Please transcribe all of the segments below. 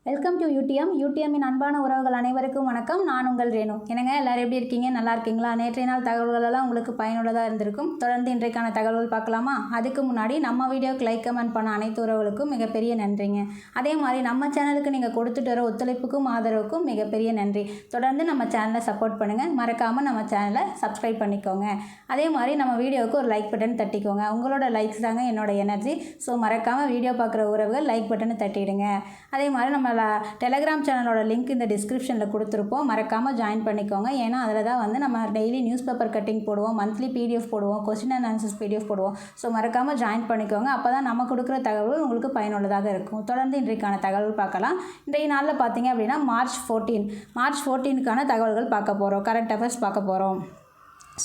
Welcome to யூடிஎம்மின் அன்பான உறவுகள் அனைவருக்கும் வணக்கம். நான் உங்கள் ரேணு. என்னங்க எல்லாரும் எப்படி இருக்கீங்க? நல்லா இருக்கீங்களா? நேற்றைய நாள் தகவல்களெல்லாம் உங்களுக்கு பயனுள்ளதாக இருந்திருக்கும். தொடர்ந்து இன்றைக்கான தகவல்கள் பார்க்கலாமா? அதுக்கு முன்னாடி நம்ம வீடியோக்கு லைக் கமெண்ட் பண்ண அனைத்து உறவுகளுக்கும் மிகப்பெரிய நன்றிங்க. அதே மாதிரி நம்ம சேனலுக்கு நீங்கள் கொடுத்துட்டு வர ஒத்துழைப்புக்கும் ஆதரவுக்கும் மிகப்பெரிய நன்றி. தொடர்ந்து நம்ம சேனலை சப்போர்ட் பண்ணுங்கள். மறக்காமல் நம்ம சேனலை சப்ஸ்கிரைப் பண்ணிக்கோங்க. அதே மாதிரி நம்ம வீடியோவுக்கு ஒரு லைக் பட்டன் தட்டிக்கோங்க. உங்களோட லைக்ஸ் தாங்க என்னோட எனர்ஜி. ஸோ மறக்காமல் வீடியோ பார்க்குற உறவுகள் லைக் பட்டனை தட்டிடுங்க. அதே மாதிரி நம்ம டெலகிராம் சேனலோட லிங்க் இந்த டிஸ்கிரிப்ஷனில் கொடுத்துருப்போம். மறக்காமல் ஜாயின் பண்ணிக்கோங்க. ஏன்னா அதில் தான் வந்து நம்ம டெய்லி நியூஸ் பேப்பர் கட்டிங் போடுவோம், மந்த்லி பிடிஎஃப் போடுவோம், கொஸ்டின் அண்ட் ஆன்சர்ஸ் பிடிஎஃப் போடுவோம். ஸோ மறக்காமல் ஜாயின் பண்ணிக்கோங்க. அப்போ தான் நம்ம கொடுக்குற தகவல் உங்களுக்கு பயனுள்ளதாக இருக்கும். தொடர்ந்து இன்றைக்கான தகவல் பார்க்கலாம். இன்றைய நாளில் பார்த்தீங்க அப்படின்னா மார்ச் 14க்கான தகவல்கள் பார்க்க போகிறோம். கரண்ட் அஃபேர்ஸ் பார்க்க போகிறோம்.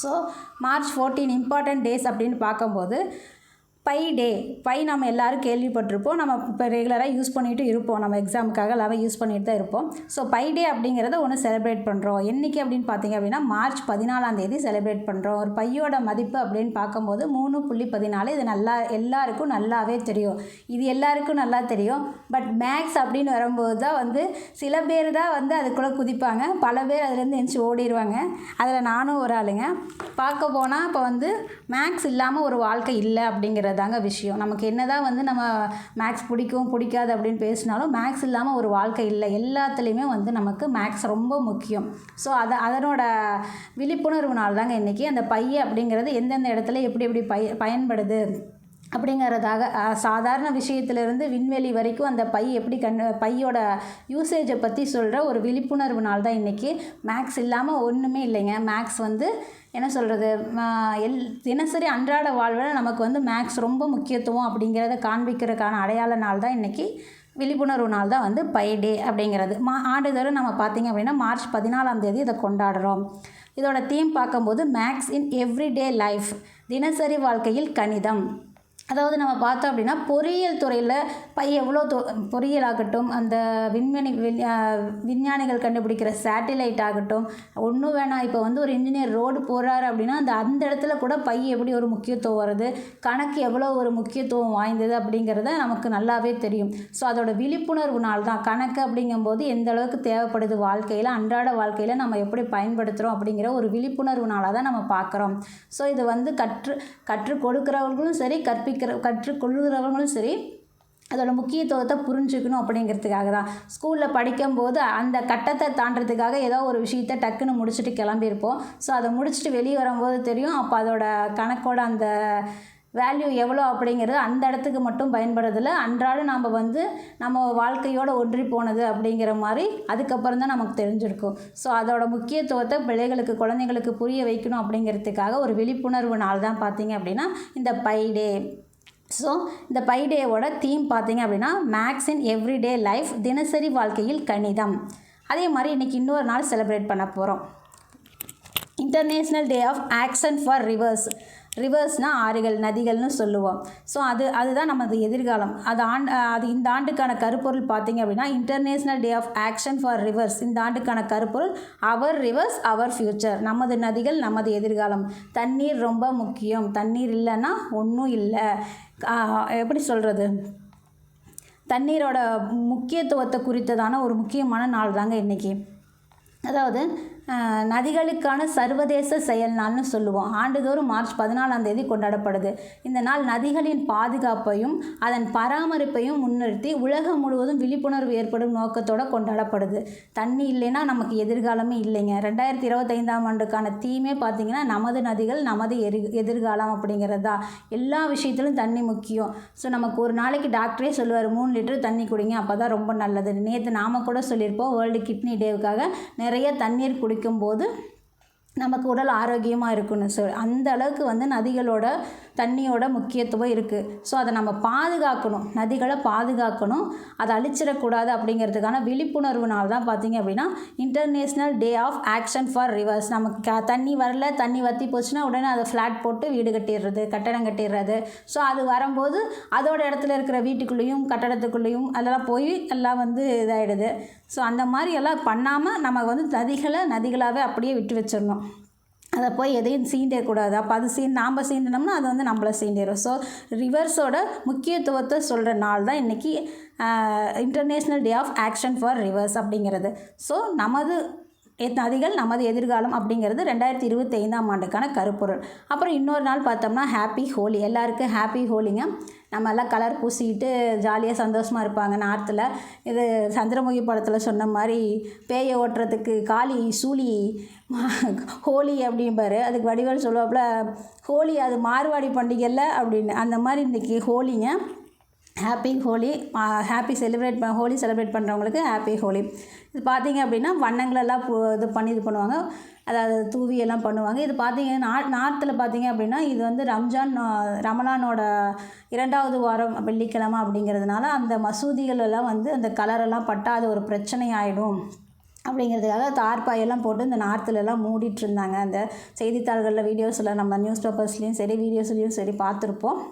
ஸோ மார்ச் 14 இம்பார்ட்டன்ட் டேஸ் அப்படின்னு பார்க்கும்போது பை நம்ம எல்லோரும் கேள்விப்பட்டிருப்போம். நம்ம இப்போ ரெகுலராக யூஸ் பண்ணிட்டு இருப்போம். நம்ம எக்ஸாமுக்காக எல்லாமே யூஸ் பண்ணிட்டு தான் இருப்போம். ஸோ பை டே அப்படிங்கிறத ஒன்று செலிப்ரேட் பண்ணுறோம். என்றைக்கு அப்படின்னு பார்த்தீங்க அப்படின்னா மார்ச் 14 செலிப்ரேட் பண்ணுறோம். ஒரு பையோட மதிப்பு அப்படின்னு பார்க்கும்போது 3.14. இது எல்லாருக்கும் நல்லாவே தெரியும். இது எல்லாருக்கும் நல்லா தெரியும். பட் மேக்ஸ் அப்படின்னு வரும்போது தான் வந்து சில பேர் தான் வந்து அதுக்குள்ளே குதிப்பாங்க. பல பேர் அதுலேருந்து எந்திச்சு ஓடிடுவாங்க. அதில் நானும் ஒரு ஆளுங்க. பார்க்க போனால் இப்போ வந்து மேக்ஸ் இல்லாமல் ஒரு வாழ்க்கை இல்லை அப்படிங்கிறது தாங்க விஷயம். நமக்கு என்ன தான் வந்து நம்ம மேக்ஸ் பிடிக்காது அப்படின்னு பேசினாலும் மேக்ஸ் இல்லாமல் ஒரு வாழ்க்கை இல்லை. எல்லாத்துலேயுமே வந்து நமக்கு மேக்ஸ் ரொம்ப முக்கியம். ஸோ அதனோட விழிப்புணர்வு நாள் தாங்க இன்றைக்கி. அந்த பை அப்படிங்கிறது எந்தெந்த இடத்துல எப்படி பயன்படுது அப்படிங்கிறதாக சாதாரண விஷயத்திலிருந்து விண்வெளி வரைக்கும் அந்த பை எப்படி பையோட யூசேஜை பற்றி சொல்கிற ஒரு விழிப்புணர்வு நாள் தான் இன்றைக்கி. மேக்ஸ் இல்லாமல் ஒன்றுமே இல்லைங்க. மேக்ஸ் வந்து என்ன சொல்கிறது, தினசரி அன்றாட வாழ்வில் நமக்கு வந்து மேக்ஸ் ரொம்ப முக்கியத்துவம் அப்படிங்கிறத காண்பிக்கிறதுக்கான அடையாள நாள் தான் இன்றைக்கி. விழிப்புணர்வு நாள் தான் வந்து பை டே அப்படிங்கிறது. ஆண்டுதோறும் நம்ம பார்த்திங்க அப்படின்னா மார்ச் 14 இதை கொண்டாடுறோம். இதோட தீம் பார்க்கும்போது மேக்ஸ் இன் எவ்ரிடே லைஃப், தினசரி வாழ்க்கையில் கணிதம். அதாவது நம்ம பார்த்தோம் அப்படின்னா பொறியியல் துறையில் பை எவ்வளோ பொறியியல் ஆகட்டும், அந்த விஞ்ஞானிகள் கண்டுபிடிக்கிற சேட்டிலைட் ஆகட்டும், ஒன்றும் வேணாம். இப்போ வந்து ஒரு இன்ஜினியர் ரோடு போகிறாரு அப்படின்னா அந்த இடத்துல கூட பை எப்படி ஒரு முக்கியத்துவம் வருது, கணக்கு எவ்வளோ ஒரு முக்கியத்துவம் வாய்ந்தது அப்படிங்கிறத நமக்கு நல்லாவே தெரியும். ஸோ அதோட விழிப்புணர்வு நாள் தான் கணக்கு அப்படிங்கும்போது எந்த அளவுக்கு தேவைப்படுது வாழ்க்கையில், அன்றாட வாழ்க்கையில் நம்ம எப்படி பயன்படுத்துகிறோம் அப்படிங்கிற ஒரு விழிப்புணர்வு நாளாக தான் நம்ம பார்க்குறோம். ஸோ இது வந்து கற்றுக் கொடுக்குறவர்களும் சரி, கற்றுக்கொள்ளுகிறவங்களும் சரி அதோட முக்கியத்துவத்தை புரிஞ்சுக்கணும் அப்படிங்கிறதுக்காக தான். ஸ்கூலில் படிக்கும்போது அந்த கட்டத்தை தாண்டறதுக்காக ஏதோ ஒரு விஷயத்தை டக்குன்னு முடிச்சுட்டு கிளம்பியிருப்போம். ஸோ அதை முடிச்சுட்டு வெளியே வரும்போது தெரியும் அப்போ அதோட கணக்கோட அந்த வேல்யூ எவ்வளோ அப்படிங்கிறது அந்த இடத்துக்கு மட்டும் பயன்படுறதில்ல. அன்றாடம் நாம் வந்து நம்ம வாழ்க்கையோடு ஒன்றி போனது அப்படிங்கிற மாதிரி அதுக்கப்புறம் தான் நமக்கு தெரிஞ்சிருக்கும். ஸோ அதோட முக்கியத்துவத்தை குழந்தைங்களுக்கு புரிய வைக்கணும் அப்படிங்கிறதுக்காக ஒரு விழிப்புணர்வு நாள் தான் பார்த்திங்க அப்படின்னா இந்த பை டே. ஸோ இந்த பை டேவோட தீம் பார்த்திங்க அப்படின்னா மேக்ஸ் இன் எவ்ரிடே லைஃப், தினசரி வாழ்க்கையில் கணிதம். அதே மாதிரி இன்றைக்கி இன்னொரு நாள் செலிப்ரேட் பண்ண போகிறோம். International day of action for ரிவர்ஸ்னால் ஆறுகள், நதிகள்னு சொல்லுவோம். ஸோ அதுதான் நமது எதிர்காலம். அது இந்த ஆண்டுக்கான கருப்பொருள் பார்த்திங்க அப்படின்னா international day of action for rivers. இந்த ஆண்டுக்கான கருப்பொருள் அவர் ரிவர்ஸ் அவர் ஃப்யூச்சர். நமது நதிகள் நமது எதிர்காலம். தண்ணீர் ரொம்ப முக்கியம். தண்ணீர் இல்லைன்னா ஒன்றும் இல்லை. எப்படி சொல்கிறது, தண்ணீரோட முக்கியத்துவத்தை குறித்ததான ஒரு முக்கியமான நாள் தாங்க இன்றைக்கி. அதாவது நதிகளுக்கான சர்வதேச செயல் நாள்னு சொல்லுவோம். ஆண்டுதோறும் மார்ச் 14 கொண்டாடப்படுது. இந்த நாள் நதிகளின் பாதுகாப்பையும் அதன் பராமரிப்பையும் முன்னிறுத்தி உலகம் முழுவதும் விழிப்புணர்வு ஏற்படும் நோக்கத்தோடு கொண்டாடப்படுது. தண்ணி இல்லைன்னா நமக்கு எதிர்காலமே இல்லைங்க. 2025 தீமே பார்த்திங்கன்னா நமது நதிகள் நமது எதிர்காலம் அப்படிங்கிறது தான். எல்லா விஷயத்திலும் தண்ணி முக்கியம். ஸோ நமக்கு ஒரு நாளைக்கு டாக்டரே சொல்லுவார் 3 லிட்டர் தண்ணி குடிங்க, அப்போ தான் ரொம்ப நல்லது. நேற்று நாம் கூட சொல்லியிருப்போம் வேர்ல்டு கிட்னி டேவுக்காக நிறைய தண்ணீர் குடிக்கும்போது நமக்கு உடல் ஆரோக்கியமாக இருக்குன்னு சொல்லி அந்த அளவுக்கு வந்து நதிகளோட தண்ணியோட முக்கியத்துவம் இருக்குது. ஸோ அதை நம்ம பாதுகாக்கணும், நதிகளை பாதுகாக்கணும், அதை அழிச்சிடக்கூடாது அப்படிங்கிறதுக்கான விழிப்புணர்வு நாள் தான் பார்த்திங்க அப்படின்னா international day of action for rivers. நமக்கு தண்ணி வரல, தண்ணி வற்றி போச்சுன்னா உடனே அதை ஃப்ளாட் போட்டு வீடு கட்டிடுறது, கட்டடம் கட்டிடுறது. ஸோ அது வரும்போது அதோட இடத்துல இருக்கிற வீட்டுக்குள்ளேயும் கட்டடத்துக்குள்ளேயும் அதெல்லாம் போய் எல்லாம் வந்து இதாகிடுது. ஸோ அந்த மாதிரி எல்லாம் பண்ணாமல் நம்ம வந்து நதிகளாகவே அப்படியே விட்டு வச்சிடணும். அதை போய் எதையும் சீண்டக்கூடாது. அப்போ அது நாம் சீண்டினோம்னா அது வந்து நம்மளை சீண்டிடும். ஸோ ரிவர்ஸோட முக்கியத்துவத்தை சொல்கிற நாள் தான் இன்றைக்கி international day of action for rivers அப்படிங்கிறது. ஸோ நமது நதிகள் நமது எதிர்காலம் அப்படிங்கிறது 2025ஆம் ஆண்டுக்கான கருப்பொருள். அப்புறம் இன்னொரு நாள் பார்த்தோம்னா ஹாப்பி ஹோலி. எல்லாருக்கும் ஹாப்பி ஹோலிங்க. நம்ம எல்லாம் கலர் பூசிக்கிட்டு ஜாலியாக சந்தோஷமாக இருப்பாங்க நார்த்தில். இது சந்திரமுகி படத்தில் சொன்ன மாதிரி பேயை ஓட்டுறதுக்கு காளி சூளி ஹோலி அப்படிம்பாரு. அதுக்கு வடிவேல் சொல்லுவாப்புல ஹோலி அது மார்வாடி பண்டிகையில் அப்படின்னு. அந்த மாதிரி இன்றைக்கி ஹோலிங்க. ஹாப்பி ஹோலி. ஹோலி செலிப்ரேட் பண்ணுறவங்களுக்கு ஹாப்பி ஹோலி. இது பார்த்திங்க அப்படின்னா வண்ணங்களெல்லாம் இது பண்ணுவாங்க, அதாவது தூவியெல்லாம் பண்ணுவாங்க. இது பார்த்திங்கன்னா நார்த்தில் பார்த்திங்க அப்படின்னா இது வந்து ரமலானோட 2வது வாரம் வெள்ளிக்கிழமை அப்படிங்கிறதுனால அந்த மசூதிகளெல்லாம் வந்து அந்த கலரெல்லாம் பட்டால் அது ஒரு பிரச்சனை ஆகிடும் அப்படிங்கிறதுக்காக தார்பாயெல்லாம் போட்டு இந்த நார்த்துலலாம் மூடிட்டு இருந்தாங்க. அந்த செய்தித்தாள்களில் வீடியோஸில் நம்ம நியூஸ் பேப்பர்ஸ்லேயும் சரி வீடியோஸ்லேயும் சரி பார்த்துருப்போம்.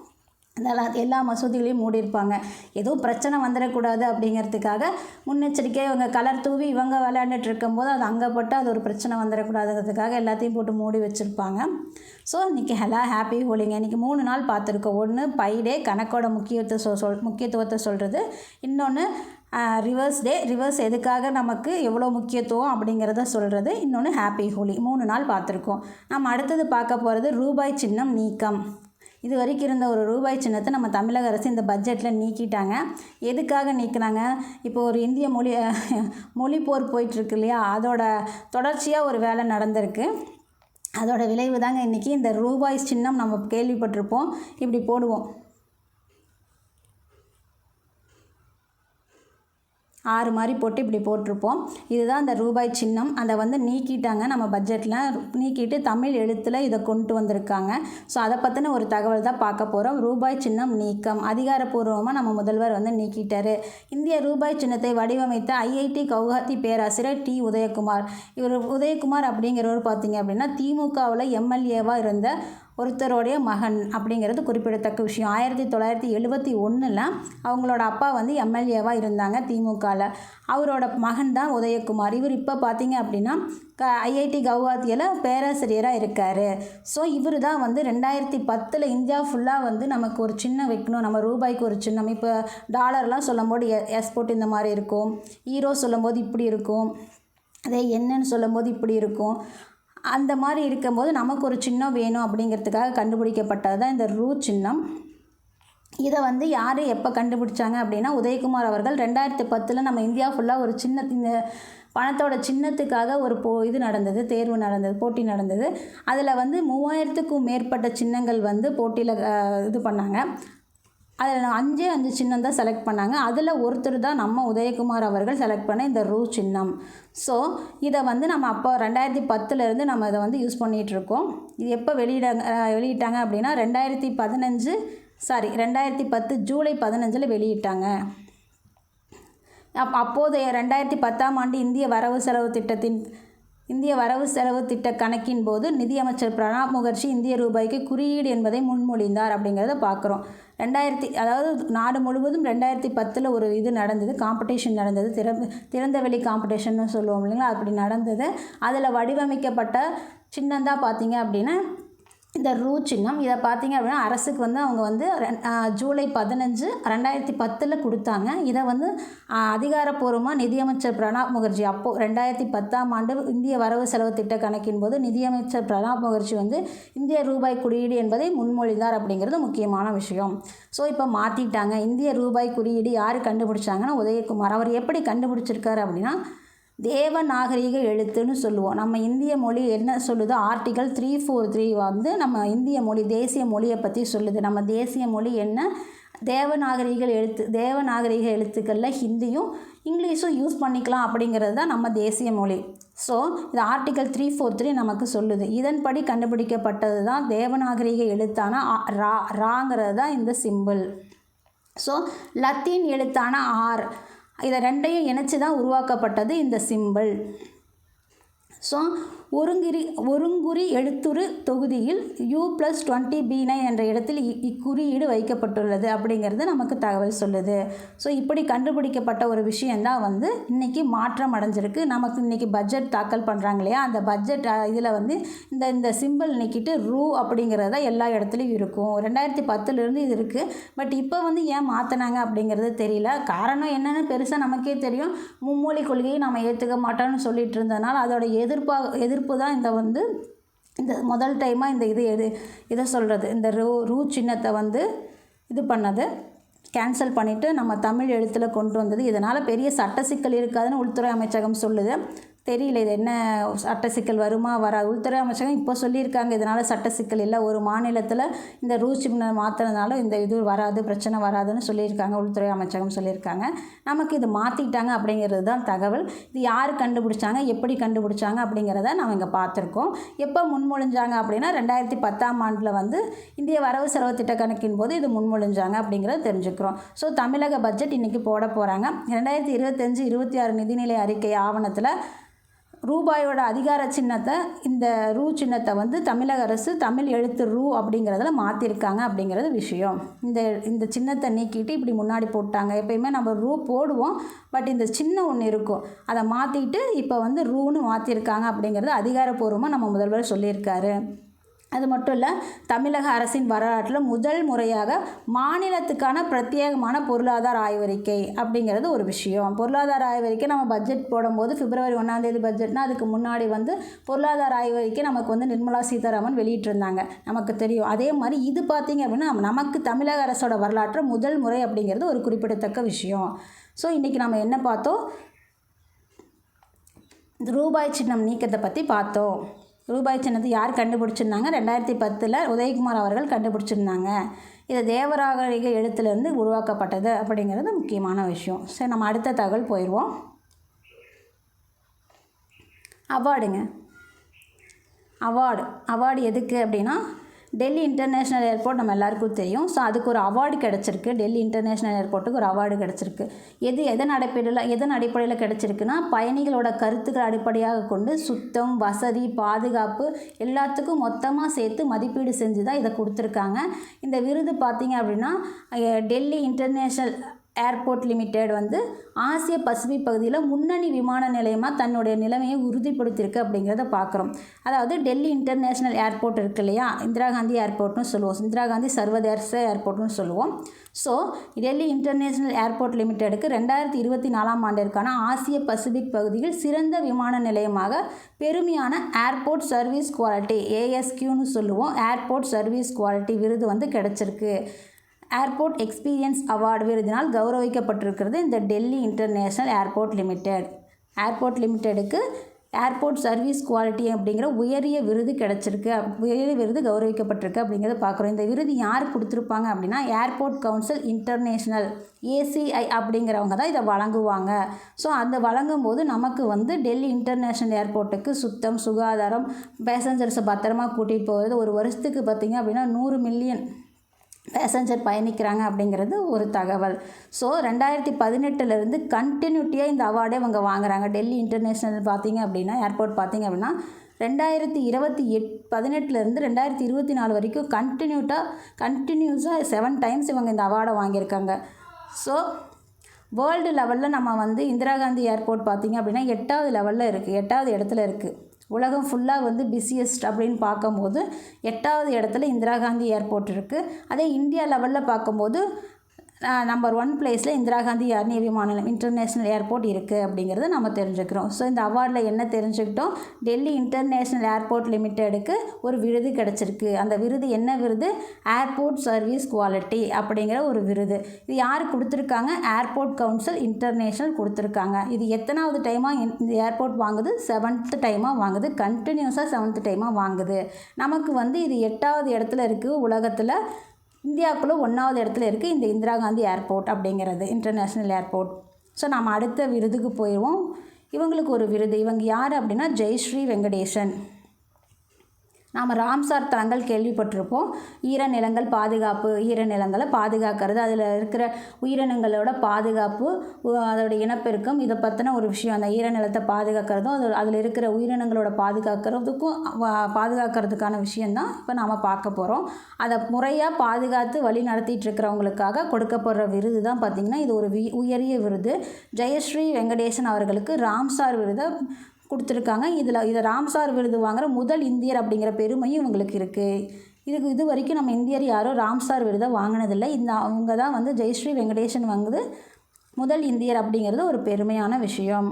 அதெல்லாம் எல்லா மசூதிகளையும் மூடியிருப்பாங்க. எதுவும் பிரச்சனை வந்துடக்கூடாது அப்படிங்கிறதுக்காக முன்னெச்சரிக்கை இவங்க கலர் தூவி இவங்க விளையாண்டுட்டு இருக்கும்போது அது அங்கே பட்டு அது ஒரு பிரச்சனை வந்துடக்கூடாதுங்கிறதுக்காக எல்லாத்தையும் போட்டு மூடி வச்சுருப்பாங்க. ஸோ இன்றைக்கி ஹாப்பி ஹோலிங்க. இன்றைக்கி 3 நாள் பார்த்துருக்கோம். ஒன்று பை டே, கணக்கோட முக்கியத்துவத்தை சொல்கிறது. இன்னொன்று ரிவர்ஸ் டே, ரிவர்ஸ் எதுக்காக நமக்கு எவ்வளோ முக்கியத்துவம் அப்படிங்கிறத சொல்கிறது. இன்னொன்று ஹாப்பி ஹோலி. 3 நாள் பார்த்துருக்கோம். நம்ம அடுத்தது பார்க்க போகிறது ரூபாய் சின்னம் நீக்கம். இது வரைக்கும் இருந்த ஒரு ரூபாய் சின்னத்தை நம்ம தமிழக அரசு இந்த பட்ஜெட்டில் நீக்கிட்டாங்க. எதுக்காக நீக்கினாங்க? இப்போ ஒரு இந்திய மொழி போர் போயிட்டுருக்கு இல்லையா, அதோட தொடர்ச்சியாக ஒரு வேலை நடந்திருக்கு. அதோட விளைவு தாங்க இன்றைக்கி இந்த ரூபாய் சின்னம். நம்ம கேள்விப்பட்டிருப்போம், இப்படி போடுவோம் 6 மாதிரி போட்டு இப்படி போட்டிருப்போம். இதுதான் அந்த ரூபாய் சின்னம். அதை வந்து நீக்கிட்டாங்க நம்ம பட்ஜெட்டில். நீக்கிட்டு தமிழ் எழுத்தில் இதை கொண்டு வந்திருக்காங்க. ஸோ அதை பற்றின ஒரு தகவல் தான் பார்க்க போகிறோம். ரூபாய் சின்னம் நீக்கம் அதிகாரப்பூர்வமாக நம்ம முதல்வர் வந்து நீக்கிட்டார். இந்திய ரூபாய் சின்னத்தை வடிவமைத்த ஐஐடி கவுஹாத்தி பேராசிரியர் டி. உதயகுமார். இவர் உதயகுமார் அப்படிங்கிறவர் பார்த்திங்க அப்படின்னா திமுகவில் எம்எல்ஏவாக இருந்த ஒருத்தருடைய மகன் அப்படிங்கிறது குறிப்பிடத்தக்க விஷயம். 1971 அவங்களோட அப்பா வந்து எம்எல்ஏவாக இருந்தாங்க திமுகவில். அவரோட மகன் தான் உதயகுமார். இவர் இப்போ பார்த்திங்க அப்படின்னா ஐஐடி கவுஹாத்தியில் பேராசிரியராக இருக்கார். ஸோ இவர் தான் வந்து 2010 இந்தியா ஃபுல்லாக வந்து நமக்கு ஒரு சின்னம் வைக்கணும், நம்ம ரூபாய்க்கு ஒரு சின்னம். இப்போ டாலர்லாம் சொல்லும்போது எக்ஸ்போர்ட் இந்த மாதிரி இருக்கும், ஈரோ சொல்லும்போது இப்படி இருக்கும், அதே என்னன்னு சொல்லும்போது இப்படி இருக்கும். அந்த மாதிரி இருக்கும்போது நமக்கு ஒரு சின்னம் வேணும் அப்படிங்கிறதுக்காக கண்டுபிடிக்கப்பட்டது தான் இந்த ரூ சின்னம். இதை வந்து யார் எப்போ கண்டுபிடிச்சாங்க அப்படின்னா உதயகுமார் அவர்கள் 2010 நம்ம இந்தியா ஃபுல்லாக ஒரு இந்த பணத்தோட சின்னத்துக்காக ஒரு தேர்வு நடந்தது, போட்டி நடந்தது. அதில் வந்து 3000க்கும் மேற்பட்ட சின்னங்கள் வந்து போட்டியில் இது பண்ணாங்க. அதில் 5 சின்னம் தான் செலக்ட் பண்ணாங்க. அதில் ஒருத்தர் தான் நம்ம உதயகுமார் அவர்கள் செலக்ட் பண்ண இந்த ரூ சின்னம். ஸோ இதை வந்து நம்ம அப்போ 2010 நம்ம இதை வந்து யூஸ் பண்ணிகிட்ருக்கோம். இது எப்போ வெளியிட்டாங்க அப்படின்னா 2010 ஜூலை 15 வெளியிட்டாங்க. அப்போதைய 2010ஆம் ஆண்டு இந்திய வரவு செலவு திட்ட கணக்கின் போது நிதியமைச்சர் பிரணாப் முகர்ஜி இந்திய ரூபாய்க்கு குறியீடு என்பதை முன்மொழிந்தார் அப்படிங்கிறத பார்க்குறோம். அதாவது நாடு முழுவதும் 2010 ஒரு காம்படிஷன் நடந்தது, திறந்தவெளி காம்படிஷன்னு சொல்லுவோம் இல்லைங்களா, அப்படி நடந்தது. அதில் வடிவமைக்கப்பட்ட சின்னம் தான் பார்த்திங்க அப்படின்னா இந்த ரூ சின்னம். இதை பார்த்திங்க அப்படின்னா அரசுக்கு வந்து அவங்க வந்து ஜூலை 15 2010 கொடுத்தாங்க. இதை வந்து அதிகாரப்பூர்வமாக நிதியமைச்சர் பிரணாப் முகர்ஜி அப்போது 2010ஆம் ஆண்டு இந்திய வரவு செலவு திட்ட கணக்கின் போது நிதியமைச்சர் பிரணாப் முகர்ஜி வந்து இந்திய ரூபாய் குறியீடு என்பதை முன்மொழிந்தார் அப்படிங்கிறது முக்கியமான விஷயம். ஸோ இப்போ மாற்றிட்டாங்க. இந்திய ரூபாய் குறியீடு யார் கண்டுபிடிச்சாங்கன்னா உதயகுமார். அவர் எப்படி கண்டுபிடிச்சிருக்காரு அப்படின்னா தேவநாகரிக எழுத்துன்னு சொல்லுவோம். நம்ம இந்திய மொழி என்ன சொல்லுது, ஆர்டிகல் 343 வந்து நம்ம இந்திய மொழி தேசிய மொழியை பற்றி சொல்லுது. நம்ம தேசிய மொழி என்ன, தேவநாகரிக எழுத்துக்களில் ஹிந்தியும் இங்கிலீஷும் யூஸ் பண்ணிக்கலாம் அப்படிங்கிறது தான் நம்ம தேசிய மொழி. ஸோ இது ஆர்டிகல் 343 நமக்கு சொல்லுது. இதன்படி கண்டுபிடிக்கப்பட்டது தான் தேவநாகரிக எழுத்தான ராங்கிறது தான் இந்த சிம்பிள். ஸோ லத்தீன் எழுத்தான ஆர், இதை ரெண்டையும் இணைச்சி தான் உருவாக்கப்பட்டது இந்த சிம்பிள். ஸோ ஒருங்குறி எழுத்துரு தொகுதியில் U+20B9 என்ற இடத்தில் இக்குறியீடு வைக்கப்பட்டுள்ளது அப்படிங்கிறது நமக்கு தகவல் சொல்லுது. ஸோ இப்படி கண்டுபிடிக்கப்பட்ட ஒரு விஷயந்தான் வந்து இன்றைக்கி மாற்றம் அடைஞ்சிருக்கு. நமக்கு இன்றைக்கி பட்ஜெட் தாக்கல் பண்ணுறாங்க இல்லையா, அந்த பட்ஜெட் இதில் வந்து இந்த சிம்பிள் நீக்கிட்டு ரூ அப்படிங்கிறது தான் எல்லா இடத்துலையும் இருக்கும். 2010 இது இருக்குது. பட் இப்போ வந்து ஏன் மாற்றினாங்க அப்படிங்கிறது தெரியல. காரணம் என்னென்னு பெருசாக நமக்கே தெரியும். மும்மொழி கொள்கையை நம்ம ஏற்றுக்க மாட்டோம்னு சொல்லிட்டு இருந்ததுனால அதோட எதிர்ப்பு தான் இந்த முதல் டைமாக இதை சொல்கிறது, இந்த ரூ சின்னத்தை வந்து இது பண்ணது கேன்சல் பண்ணிவிட்டு நம்ம தமிழ் எழுத்தில் கொண்டு வந்தது. இதனால் பெரிய சட்ட சிக்கல் இருக்காதுன்னு உள்துறை அமைச்சகம் சொல்லுது. தெரியல இது என்ன சட்ட சிக்கல் வருமா வராது. உள்துறை அமைச்சகம் இப்போ சொல்லியிருக்காங்க இதனால் சட்ட சிக்கல் இல்லை, ஒரு மாநிலத்தில் இந்த ரூல் சின்னம் மாற்றினதுனால இந்த இது வராது, பிரச்சனை வராதுன்னு சொல்லியிருக்காங்க. உள்துறை அமைச்சகம் சொல்லியிருக்காங்க. நமக்கு இது மாற்றிட்டாங்க அப்படிங்கிறது தான் தகவல். இது யார் கண்டுபிடிச்சாங்க, எப்படி கண்டுபிடிச்சாங்க அப்படிங்கிறத நம்ம இங்கே பார்த்துருக்கோம். எப்போ முன்மொழிஞ்சாங்க அப்படின்னா 2010 வந்து இந்திய வரவு செலவு திட்ட கணக்கின் போது இது முன்மொழிஞ்சாங்க அப்படிங்கிறத தெரிஞ்சுக்கிறோம். ஸோ தமிழக பட்ஜெட் இன்றைக்கி போட போகிறாங்க. 2025-26 நிதிநிலை அறிக்கை ஆவணத்தில் ரூபாயோட அதிகார சின்னத்தை, இந்த ரூ சின்னத்தை வந்து தமிழக அரசு தமிழ் எழுத்து ரூ அப்படிங்கிறதுல மாற்றிருக்காங்க அப்படிங்கிறது விஷயம். இந்த சின்னத்தை நீக்கிட்டு இப்படி முன்னாடி போட்டாங்க. எப்பயுமே நம்ம ரூ போடுவோம், பட் இந்த சின்ன ஒன்று இருக்கும், அதை மாற்றிட்டு இப்போ வந்து ரூன்னு மாற்றிருக்காங்க அப்படிங்கிறது அதிகாரப்பூர்வமாக நம்ம முதல்வர் சொல்லியிருக்காரு. அது மட்டும் இல்லை, தமிழக அரசின் வரலாற்றில் முதல் முறையாக மாநிலத்துக்கான பிரத்யேகமான பொருளாதார ஆய்வறிக்கை அப்படிங்கிறது ஒரு விஷயம். பொருளாதார ஆய்வறிக்கை நம்ம பட்ஜெட் போடும்போது February 1 பட்ஜெட்னா அதுக்கு முன்னாடி வந்து பொருளாதார ஆய்வறிக்கை நமக்கு வந்து நிர்மலா சீதாராமன் வெளியிட்டிருந்தாங்க, நமக்கு தெரியும். அதே மாதிரி இது பார்த்திங்க அப்படின்னா நமக்கு தமிழக அரசோட வரலாற்றில் முதல் முறை அப்படிங்கிறது ஒரு குறிப்பிடத்தக்க விஷயம். ஸோ இன்றைக்கி நம்ம என்ன பார்த்தோம், ரூபாய் சின்னம் நீக்கத்தை பற்றி பார்த்தோம். ரூபாய் சின்னத்தை யார் கண்டுபிடிச்சிருந்தாங்க? 2010 உதயகுமார் அவர்கள் கண்டுபிடிச்சிருந்தாங்க. இது தேவராகரிக எழுத்துலேருந்து உருவாக்கப்பட்டது அப்படிங்கிறது முக்கியமான விஷயம். சரி, நம்ம அடுத்த தகவல் போயிடுவோம். அவார்டு எதுக்கு அப்படின்னா, டெல்லி இன்டர்நேஷ்னல் ஏர்போர்ட் நம்ம எல்லாருக்கும் தெரியும். ஸோ அதுக்கு ஒரு அவார்டு கிடச்சிருக்கு. டெல்லி இன்டர்நேஷ்னல் ஏர்போர்ட்டுக்கு ஒரு அவார்டு கிடச்சிருக்கு. எதன் அடிப்படையில் கிடச்சிருக்குன்னா, பயணிகளோட கருத்துக்களை அடிப்படையாக கொண்டு சுத்தம், வசதி, பாதுகாப்பு எல்லாத்துக்கும் மொத்தமாக சேர்த்து மதிப்பீடு செஞ்சு தான் இதை கொடுத்துருக்காங்க. இந்த விருது பார்த்திங்க அப்படின்னா டெல்லி இன்டர்நேஷ்னல் ஏர்போர்ட் லிமிடெட் வந்து ஆசிய பசிபிக் பகுதியில் முன்னணி விமான நிலையமாக தன்னுடைய நிலைமையை உறுதிப்படுத்தியிருக்கு அப்படிங்கிறத பார்க்குறோம். அதாவது டெல்லி இன்டர்நேஷ்னல் ஏர்போர்ட் இருக்கு இல்லையா, இந்திரா காந்தி ஏர்போர்ட்னு சொல்லுவோம், இந்திரா காந்தி சர்வதேச ஏர்போர்ட்னு சொல்லுவோம். ஸோ டெல்லி இன்டர்நேஷ்னல் ஏர்போர்ட் லிமிடெடுக்கு 2024 ஆசிய பசிபிக் பகுதியில் சிறந்த விமான நிலையமாக பெருமையான ஏர்போர்ட் சர்வீஸ் குவாலிட்டி ASQன்னு சொல்லுவோம், ஏர்போர்ட் சர்வீஸ் குவாலிட்டி விருது வந்து கிடச்சிருக்கு. ஏர்போர்ட் எக்ஸ்பீரியன்ஸ் அவார்டு விருதினால் கௌரவிக்கப்பட்டிருக்கிறது இந்த டெல்லி இன்டர்நேஷ்னல் ஏர்போர்ட் லிமிடெடுக்கு ஏர்போர்ட் சர்வீஸ் குவாலிட்டி அப்படிங்கிற உயரிய விருது கிடச்சிருக்கு, உயரிய விருது கௌரவிக்கப்பட்டிருக்கு அப்படிங்கிறத பார்க்குறோம். இந்த விருது யார் கொடுத்துருப்பாங்க அப்படின்னா, ஏர்போர்ட் கவுன்சில் இன்டர்நேஷ்னல் ACI அப்படிங்கிறவங்க தான் இதை வழங்குவாங்க. ஸோ அந்த வழங்கும் போது நமக்கு வந்து டெல்லி இன்டர்நேஷ்னல் ஏர்போர்ட்டுக்கு சுத்தம், சுகாதாரம், பேசஞ்சர்ஸை பத்திரமா கூட்டிகிட்டு போகிறது, ஒரு வருஷத்துக்கு பார்த்திங்க அப்படின்னா 100 மில்லியன் பேசஞ்சர் பயணிக்கிறாங்க அப்படிங்கிறது ஒரு தகவல். ஸோ 2018 கண்டினியூட்டியாக இந்த அவார்டே இவங்க வாங்குறாங்க. டெல்லி இன்டர்நேஷ்னல் பார்த்திங்க அப்படின்னா ஏர்போர்ட் பார்த்திங்க அப்படின்னா 2018 2024 வரைக்கும் கண்டினியூஸாக 7 டைம்ஸ் இவங்க இந்த அவார்டை வாங்கியிருக்காங்க. ஸோ வேர்ல்டு லெவலில் நம்ம வந்து இந்திரா காந்தி ஏர்போர்ட் பார்த்திங்க அப்படின்னா 8வது லெவலில் இருக்குது, 8வது இடத்துல இருக்குது. உலகம் ஃபுல்லாக வந்து பிஸியஸ்ட் அப்படின்னு பார்க்கும்போது 8வது இடத்துல இந்திரா காந்தி ஏர்போர்ட் இருக்குது. அதே இந்தியா லெவலில் பார்க்கும்போது நம்பர் 1 பிளேஸில் இந்திரா காந்தி விமான இன்டர்நேஷ்னல் ஏர்போர்ட் இருக்குது அப்படிங்கிறத நம்ம தெரிஞ்சுக்கிறோம். ஸோ இந்த அவார்டில் என்ன தெரிஞ்சுக்கிட்டோம், டெல்லி இன்டர்நேஷ்னல் ஏர்போர்ட் லிமிடெடுக்கு ஒரு விருது கிடச்சிருக்கு. அந்த விருது என்ன விருது, ஏர்போர்ட் சர்வீஸ் குவாலிட்டி அப்படிங்கிற ஒரு விருது. இது யார் கொடுத்துருக்காங்க, ஏர்போர்ட் கவுன்சில் இன்டர்நேஷ்னல் கொடுத்துருக்காங்க. இது எத்தனாவது டைமாக இந்த ஏர்போர்ட் வாங்குது, 7th டைமாக வாங்குது, கண்டினியூஸாக 7th டைமாக வாங்குது. நமக்கு வந்து இது 8வது இடத்துல இருக்குது உலகத்தில். இந்தியாவுக்குள்ளே 1வது இடத்துல இருக்குது இந்த இந்திரா காந்தி ஏர்போர்ட் அப்படிங்கிறது, இன்டர்நேஷ்னல் ஏர்போர்ட். ஸோ நம்ம அடுத்த விருதுக்கு போயிடுவோம். இவங்களுக்கு ஒரு விருது, இவங்க யார் அப்படின்னா ஜெயஸ்ரீ வெங்கடேசன். நாம் ராம்சார் தலங்கள் கேள்விப்பட்டிருப்போம். ஈரநிலங்கள் பாதுகாப்பு, ஈரநிலங்களை பாதுகாக்கிறது, அதில் இருக்கிற உயிரினங்களோட பாதுகாப்பு, அதோட இனப்பெருக்கம், இதை பற்றின ஒரு விஷயம். அந்த ஈரநிலத்தை பாதுகாக்கிறதும் அதில் இருக்கிற உயிரினங்களோட பாதுகாக்கிறதுக்கான விஷயந்தான் இப்போ நாம் பார்க்க போகிறோம். அதை முறையாக பாதுகாத்து வழி நடத்திட்டு இருக்கிறவங்களுக்காக கொடுக்கப்படுற விருது தான் பார்த்திங்கன்னா இது ஒரு உயரிய விருது. ஜெயஸ்ரீ வெங்கடேசன் அவர்களுக்கு ராம்சார் விருதை கொடுத்துருக்காங்க. இதை ராம்சார் விருது வாங்குகிற முதல் இந்தியர் அப்படிங்கிற பெருமையும் இவங்களுக்கு இருக்குது. இது வரைக்கும் நம்ம இந்தியர் யாரும் ராம்சார் விருதை வாங்கினதில்லை. அவங்க தான் வந்து ஜெயஸ்ரீ வெங்கடேசன் வாங்குது முதல் இந்தியர் அப்படிங்கிறது ஒரு பெருமையான விஷயம்.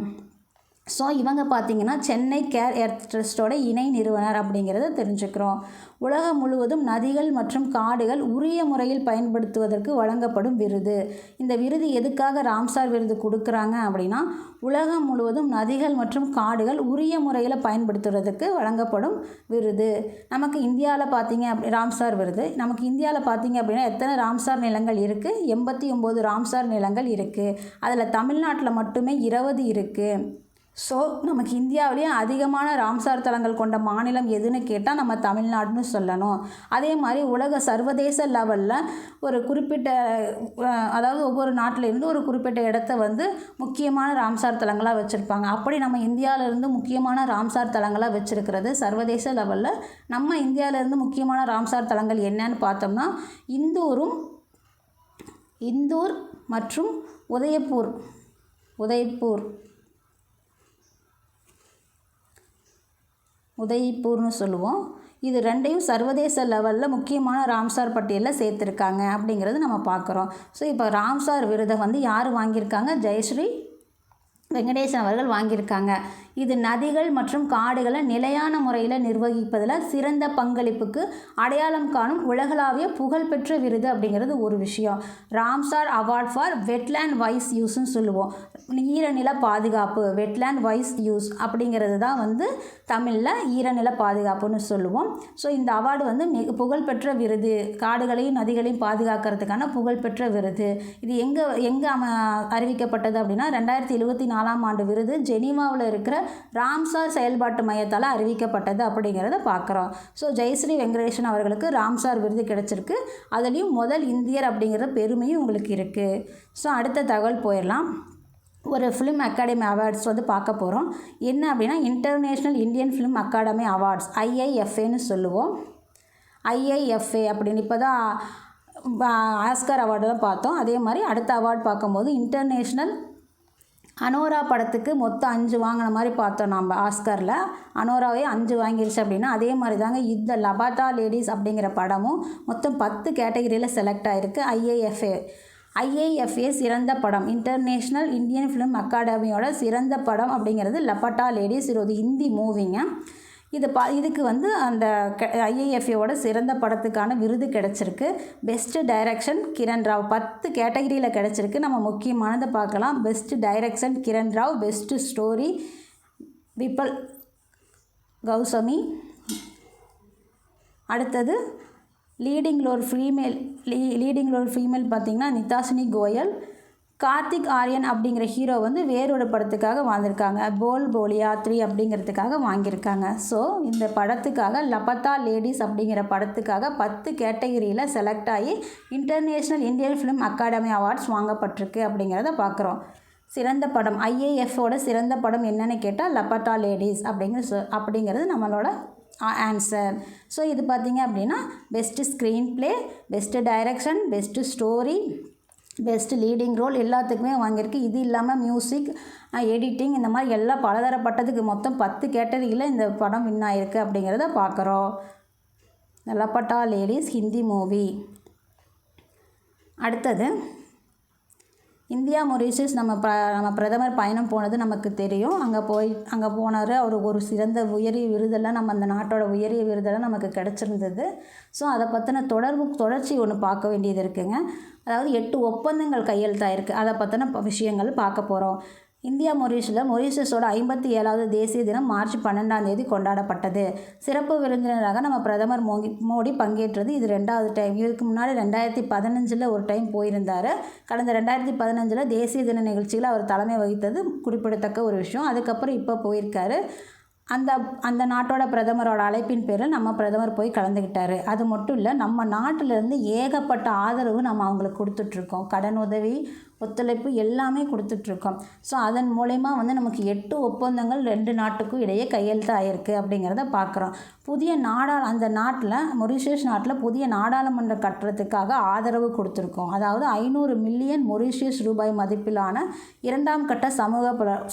ஸோ இவங்க பார்த்திங்கன்னா சென்னை கேர் எர்த் ட்ரஸ்ட்டோட இணை நிறுவனர் அப்படிங்கிறத தெரிஞ்சுக்கிறோம். உலகம் முழுவதும் நதிகள் மற்றும் காடுகள் உரிய முறையில் பயன்படுத்துவதற்கு வழங்கப்படும் விருது. இந்த விருது எதுக்காக ராம்சார் விருது கொடுக்குறாங்க அப்படின்னா, உலகம் முழுவதும் நதிகள் மற்றும் காடுகள் உரிய முறையில் பயன்படுத்துவதற்கு வழங்கப்படும் விருது. நமக்கு இந்தியாவில் பார்த்திங்க ராம்சார் விருது நமக்கு இந்தியாவில் பார்த்திங்க அப்படின்னா எத்தனை ராம்சார் நிலங்கள் இருக்குது? 89 ராம்சார் நிலங்கள் இருக்குது. அதில் தமிழ்நாட்டில் மட்டுமே 20 இருக்குது. ஸோ நமக்கு இந்தியாவிலேயே அதிகமான ராம்சார் தலங்கள் கொண்ட மாநிலம் எதுன்னு கேட்டால் நம்ம தமிழ்நாடுன்னு சொல்லணும். அதே மாதிரி உலக சர்வதேச லெவலில் ஒரு குறிப்பிட்ட அதாவது ஒவ்வொரு நாட்டிலேருந்து ஒரு குறிப்பிட்ட இடத்த வந்து முக்கியமான ராம்சார் தலங்களாக வச்சுருப்பாங்க. அப்படி நம்ம இந்தியாவிலேருந்து முக்கியமான ராம்சார் தலங்களாக வச்சுருக்கிறது சர்வதேச லெவலில். நம்ம இந்தியாவிலேருந்து முக்கியமான ராம்சார் தலங்கள் என்னன்னு பார்த்தோம்னா இந்தூர் மற்றும் உதய்பூர்னு சொல்லுவோம். இது ரெண்டையும் சர்வதேச லெவலில் முக்கியமான ராம்சார் பட்டியலில் சேர்த்துருக்காங்க அப்படிங்கிறது நம்ம பார்க்குறோம். ஸோ இப்போ ராம்சார் விருதை வந்து யார் வாங்கியிருக்காங்க? ஜெயஸ்ரீ வெங்கடேசன் அவர்கள் வாங்கியிருக்காங்க. இது நதிகள் மற்றும் காடுகளை நிலையான முறையில் நிர்வகிப்பதில் சிறந்த பங்களிப்புக்கு அடையாளம் காணும் உலகளாவிய புகழ்பெற்ற விருது அப்படிங்கிறது ஒரு விஷயம். Ramsar award for wetland wise யூஸ்ன்னு சொல்லுவோம். ஈரநில பாதுகாப்பு, வெட்லேண்ட் வைஸ் யூஸ் அப்படிங்கிறது தான் வந்து தமிழில் ஈரநில பாதுகாப்புன்னு சொல்லுவோம். ஸோ இந்த அவார்டு வந்து புகழ்பெற்ற விருது, காடுகளையும் நதிகளையும் பாதுகாக்கிறதுக்கான புகழ்பெற்ற விருது. இது எங்கே அறிவிக்கப்பட்டது அப்படின்னா 2024ஆம் ஆண்டு விருது ஜெனீவாவில் இருக்கிற ராம்சார் செயல்பாட்டு மையத்தால் அறிவிக்கப்பட்டது அப்படிங்கிறத பார்க்குறோம். ஸோ ஜெயஸ்ரீ வெங்கடேசன் அவர்களுக்கு ராம்சார் விருது கிடச்சிருக்கு. அதுலேயும் முதல் இந்தியர் அப்படிங்கிற பெருமையும் உங்களுக்கு இருக்குது. ஸோ அடுத்த தகவல் போயிடலாம். ஒரு ஃபிலிம் அகாடமி அவார்ட்ஸ் வந்து பார்க்க போகிறோம். என்ன அப்படின்னா international Indian film academy awards, IIFAன்னு சொல்லுவோம். IIFA அப்படின்னு இப்போ தான் ஆஸ்கர் அவார்டு தான் பார்த்தோம். அதே மாதிரி அடுத்த அவார்டு பார்க்கும்போது இன்டர்நேஷ்னல் அனோரா படத்துக்கு மொத்தம் 5 வாங்கின மாதிரி பார்த்தோம் நம்ம ஆஸ்கரில். அனோராவே 5 வாங்கிருச்சு அப்படின்னா அதே மாதிரி தாங்க இந்த லபாட்டா லேடிஸ் அப்படிங்கிற படமும் மொத்தம் 10 கேட்டகரியில் செலக்ட் ஆகிருக்கு. IIFA சிறந்த படம், இன்டர்நேஷ்னல் இந்தியன் ஃபிலிம் அகாடமியோட சிறந்த படம் அப்படிங்கிறது லபாட்டா லேடிஸ். இது ஒரு ஹிந்தி மூவிங்க. இதுக்கு வந்து அந்த IIFAவோட சிறந்த படத்துக்கான விருது கிடச்சிருக்கு. பெஸ்ட்டு டைரக்ஷன் கிரண் ராவ் 10 கேட்டகரியில் கிடச்சிருக்கு. நம்ம முக்கியமானதை பார்க்கலாம். Best direction Kiran Rao, best story Biplab Goswami. அடுத்தது லீடிங் ரோல் ஃபீமேல் பார்த்திங்கன்னா நிதாஷினி கோயல். கார்த்திக் ஆரியன் அப்படிங்கிற ஹீரோ வந்து வேறொரு படத்துக்காக வாழ்ந்திருக்காங்க. போலியா 3 அப்படிங்கிறதுக்காக வாங்கியிருக்காங்க. ஸோ இந்த படத்துக்காக லபாட்டா லேடிஸ் அப்படிங்கிற படத்துக்காக 10 கேட்டகரியில் செலக்ட் ஆகி international Indian film academy awards வாங்கப்பட்டிருக்கு அப்படிங்கிறத பார்க்குறோம். சிறந்த படம் IIFAவோட சிறந்த படம் என்னன்னு கேட்டால் லபாட்டா லேடிஸ் அப்படிங்கிறது நம்மளோட ஆன்சர். ஸோ இது பார்த்திங்க அப்படின்னா best screenplay, best direction, best story, best leading role எல்லாத்துக்குமே வாங்கியிருக்கு. இது இல்லாமல் மியூசிக், எடிட்டிங், இந்த மாதிரி எல்லாம் பலதரப்பட்டதுக்கு மொத்தம் 10 கேட்டகரியில் இந்த படம் வின் ஆகிருக்கு அப்படிங்கிறத பார்க்குறோம். லபாட்டா லேடிஸ் ஹிந்தி மூவி. அடுத்தது இந்தியா மொரீஷியஸ் நம்ம பிரதமர் பயணம் போனது நமக்கு தெரியும். அங்கே போனார். அவர் ஒரு சிறந்த உயரிய விருதெல்லாம் நம்ம அந்த நாட்டோட உயரிய விருதெல்லாம் நமக்கு கிடச்சிருந்தது. ஸோ அதை பற்றின தொடர்ச்சி ஒன்று பார்க்க வேண்டியது இருக்குங்க. அதாவது 8 ஒப்பந்தங்கள் கையெழுத்தாயிருக்கு. அதை பற்றின விஷயங்கள் பார்க்க போகிறோம். இந்தியா மொரீஷியஸோட 57வது தேசிய தினம் மார்ச் 12ஆம் தேதி கொண்டாடப்பட்டது. சிறப்பு விருந்தினராக நம்ம பிரதமர் மோடி பங்கேற்றது இது 2வது டைம். இதுக்கு முன்னாடி 2015 ஒரு டைம் போயிருந்தார். கடந்த 2015 தேசிய தின நிகழ்ச்சியில் அவர் தலைமை வகித்தது குறிப்பிடத்தக்க ஒரு விஷயம். அதுக்கப்புறம் இப்போ போயிருக்காரு. அந்த அந்த நாட்டோட பிரதமரோட அழைப்பின் பேரில் நம்ம பிரதமர் போய் கலந்துக்கிட்டார். அது மட்டும் இல்லை, நம்ம நாட்டிலேருந்து ஏகப்பட்ட ஆதரவு நம்ம அவங்களுக்கு கொடுத்துட்ருக்கோம். கடன் உதவி, ஒத்துழைப்பு எல்லாமே கொடுத்துட்ருக்கோம். ஸோ அதன் மூலயமா வந்து நமக்கு 8 ஒப்பந்தங்கள் 2 நாட்டுக்கும் இடையே கையெழுத்து ஆகிருக்கு அப்படிங்கிறத பார்க்குறோம். புதிய அந்த நாட்டில், மொரீஷியஸ் நாட்டில் புதிய நாடாளுமன்றம் கட்டுறதுக்காக ஆதரவு கொடுத்துருக்கோம். அதாவது 500 மில்லியன் மொரீஷியஸ் ரூபாய் மதிப்பிலான 2ஆம் கட்ட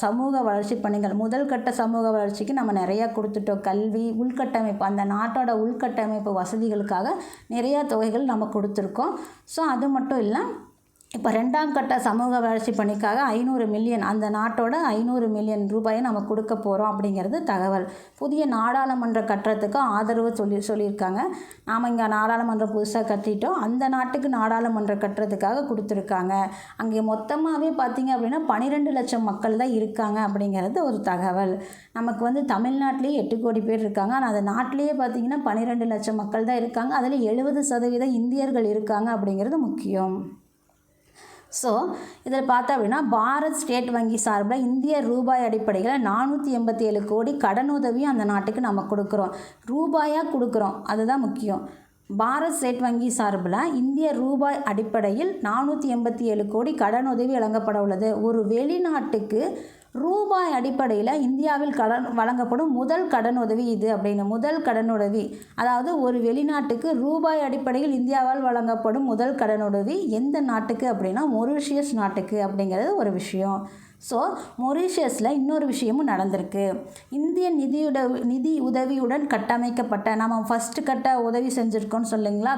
சமூக வளர்ச்சி பணிகள். முதல் கட்ட சமூக வளர்ச்சிக்கு நம்ம நிறையா கொடுத்துட்டோம். கல்வி, உள்கட்டமைப்பு, அந்த நாட்டோட உள்கட்டமைப்பு வசதிகளுக்காக நிறையா தொகைகள் நம்ம கொடுத்துருக்கோம். ஸோ அது மட்டும் இல்லை, இப்போ 2ஆம் கட்ட சமூக வளர்ச்சி பணிக்காக 500 மில்லியன், அந்த நாட்டோட 500 மில்லியன் ரூபாயை நம்ம கொடுக்க போகிறோம் அப்படிங்கிறது தகவல். புதிய நாடாளுமன்றம் கட்டுறதுக்கு ஆதரவு சொல்லியிருக்காங்க. நாம் இங்கே நாடாளுமன்றம் புதுசாக கட்டிட்டோம், அந்த நாட்டுக்கு நாடாளுமன்றம் கட்டுறதுக்காக கொடுத்துருக்காங்க. அங்கே மொத்தமாகவே பார்த்திங்க அப்படின்னா 12 லட்சம் மக்கள் தான் இருக்காங்க அப்படிங்கிறது ஒரு தகவல். நமக்கு வந்து தமிழ்நாட்டிலேயே 8 கோடி பேர் இருக்காங்க. ஆனால் அந்த நாட்டிலேயே பார்த்திங்கன்னா 12 லட்சம் மக்கள் தான் இருக்காங்க. அதில் 70% இந்தியர்கள் இருக்காங்க அப்படிங்கிறது முக்கியம். ஸோ இதில் பார்த்தா அப்படின்னா, பாரத் ஸ்டேட் வங்கி சார்பில் இந்திய ரூபாய் அடிப்படையில் 487 கோடி கடனுதவியும் அந்த நாட்டுக்கு நம்ம கொடுக்குறோம். ரூபாயாக கொடுக்குறோம், அதுதான் முக்கியம். பாரத் ஸ்டேட் வங்கி சார்பில் இந்திய ரூபாய் அடிப்படையில் 487 கோடி கடனுதவி வழங்கப்பட உள்ளது. ஒரு வெளிநாட்டுக்கு ரூபாய் அடிப்படையில் இந்தியாவில் வழங்கப்படும் முதல் கடனுதவி இது அப்படின்னு. முதல் கடனுதவி, அதாவது ஒரு வெளிநாட்டுக்கு ரூபாய் அடிப்படையில் இந்தியாவால் வழங்கப்படும் முதல் கடனுதவி எந்த நாட்டுக்கு அப்படின்னா மொரீஷியஸ் நாட்டுக்கு அப்படிங்கிறது ஒரு விஷயம். ஸோ மொரீஷியஸில் இன்னொரு விஷயமும் நடந்திருக்கு. இந்திய நிதி உதவியுடன் கட்டமைக்கப்பட்ட, நம்ம ஃபஸ்ட்டு கட்ட உதவி செஞ்சுருக்கோன்னு சொல்லுங்களா,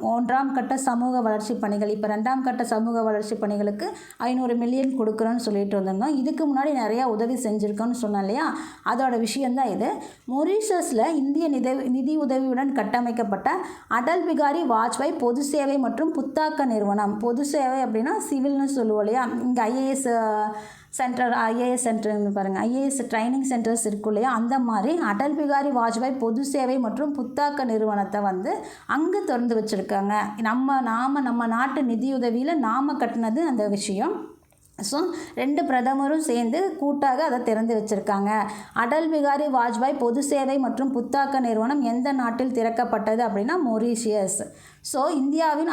1ஆம் கட்ட சமூக வளர்ச்சி பணிகள். இப்போ 2ஆம் கட்ட சமூக வளர்ச்சி பணிகளுக்கு 500 மில்லியன் கொடுக்குறோன்னு சொல்லிட்டு வந்திருந்தோம். இதுக்கு முன்னாடி நிறையா உதவி செஞ்சுருக்கோன்னு சொன்னோம் இல்லையா, அதோட விஷயந்தான் இது. மொரீஷியஸில் இந்திய நிதி உதவியுடன் கட்டமைக்கப்பட்ட அடல் பிகாரி வாஜ்பாய் பொது சேவை மற்றும் புத்தாக்க நிறுவனம். பொது சேவை அப்படின்னா சிவில்னு சொல்லுவோம் இல்லையா, இங்கே ஐஏஎஸ் சென்டர்னு பாருங்கள், ஐஏஎஸ் ட்ரைனிங் சென்டர்ஸ் இருக்கும் இல்லையா, அந்த மாதிரி அடல் பிகாரி வாஜ்பாய் பொது சேவை மற்றும் புத்தாக்க நிறுவனத்தை வந்து அங்கே திறந்து வச்சுருக்காங்க. நம்ம நாட்டு நிதியுதவியில் நாம் கட்டினது அந்த விஷயம். ஸோ 2 பிரதமரும் சேர்ந்து கூட்டாக அதை திறந்து வச்சுருக்காங்க. அடல் பிகாரி வாஜ்பாய் பொது சேவை மற்றும் புத்தாக்க நிறுவனம் எந்த நாட்டில் திறக்கப்பட்டது அப்படின்னா மொரீஷியஸ். ஸோ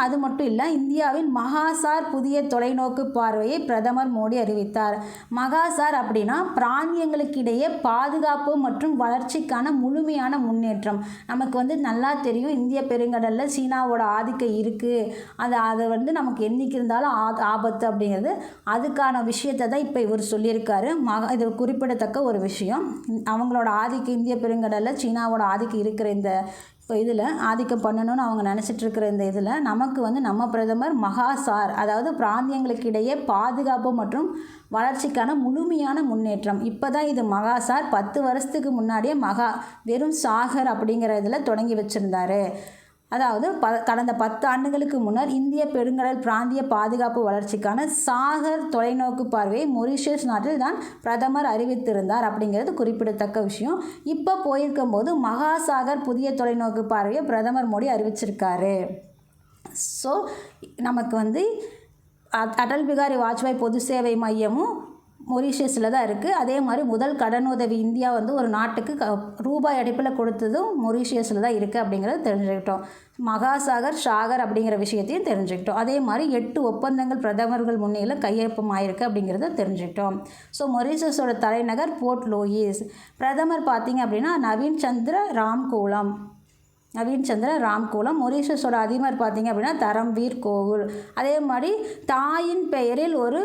அது மட்டும் இல்லை, இந்தியாவின் மகாசார் புதிய தொலைநோக்கு பார்வையை பிரதமர் மோடி அறிவித்தார். மகாசார் அப்படின்னா பிராந்தியங்களுக்கிடையே பாதுகாப்பு மற்றும் வளர்ச்சிக்கான முழுமையான முன்னேற்றம். நமக்கு வந்து நல்லா தெரியும், இந்திய பெருங்கடலில் சீனாவோட ஆதிக்கம் இருக்குது. அதை வந்து நமக்கு என்றைக்கு இருந்தாலும் ஆபத்து அப்படிங்கிறது. அதுக்கான விஷயத்தை தான் இப்போ இவர் சொல்லியிருக்காரு. இது குறிப்பிடத்தக்க ஒரு விஷயம். அவங்களோட ஆதிக்கம், இந்திய பெருங்கடலில் சீனாவோட ஆதிக்கம் இருக்கிற இந்த இதில் ஆதிக்கம் பண்ணணும்னு அவங்க நினச்சிட்ருக்கிற இந்த இதில் நமக்கு வந்து நம்ம பிரதமர் மகாசார், அதாவது பிராந்தியங்களுக்கு இடையே பாதுகாப்பு மற்றும் வளர்ச்சிக்கான முழுமையான முன்னேற்றம். இப்போ தான் இது மகாசார். 10 வருஷத்துக்கு முன்னாடியே வெறும் சாகர் அப்படிங்கிற இதில் தொடங்கி வச்சுருந்தார். அதாவது கடந்த 10 ஆண்டுகளுக்கு முன்னர் இந்திய பெருங்கடல் பிராந்திய பாதுகாப்பு வளர்ச்சிக்கான சாகர் தொலைநோக்கு பார்வையை மொரீஷியஸ் நாட்டில் தான் பிரதமர் அறிவித்திருந்தார் அப்படிங்கிறது குறிப்பிடத்தக்க விஷயம். இப்போ போயிருக்கும்போது மகாசாகர் புதிய தொலைநோக்கு பார்வையை பிரதமர் மோடி அறிவிச்சிருக்காரு. ஸோ நமக்கு வந்து அடல் பிகாரி வாஜ்பாய் பொது சேவை மையமும் மொரீஷியஸில் தான் இருக்குது. அதே மாதிரி முதல் கடனுதவி இந்தியா வந்து ஒரு நாட்டுக்கு ரூபாய் அடிப்பில் கொடுத்ததும் மொரீஷியஸில் தான் இருக்குது அப்படிங்கிறத தெரிஞ்சுக்கிட்டோம். சாகர் அப்படிங்கிற விஷயத்தையும் தெரிஞ்சுக்கிட்டோம். அதே மாதிரி 8 ஒப்பந்தங்கள் பிரதமர்கள் முன்னிலையில் கையொப்பமாயிருக்கு அப்படிங்கிறத தெரிஞ்சுக்கிட்டோம். ஸோ மொரீஷியஸோட தலைநகர் போர்ட் லூயிஸ். பிரதமர் பார்த்திங்க அப்படின்னா நவீன் சந்திர ராம்கூலம். மொரீஷியஸோட அதிபர் பார்த்திங்க அப்படின்னா தரம்வீர் கோகுல். அதே மாதிரி தாயின் பெயரில் ஒரு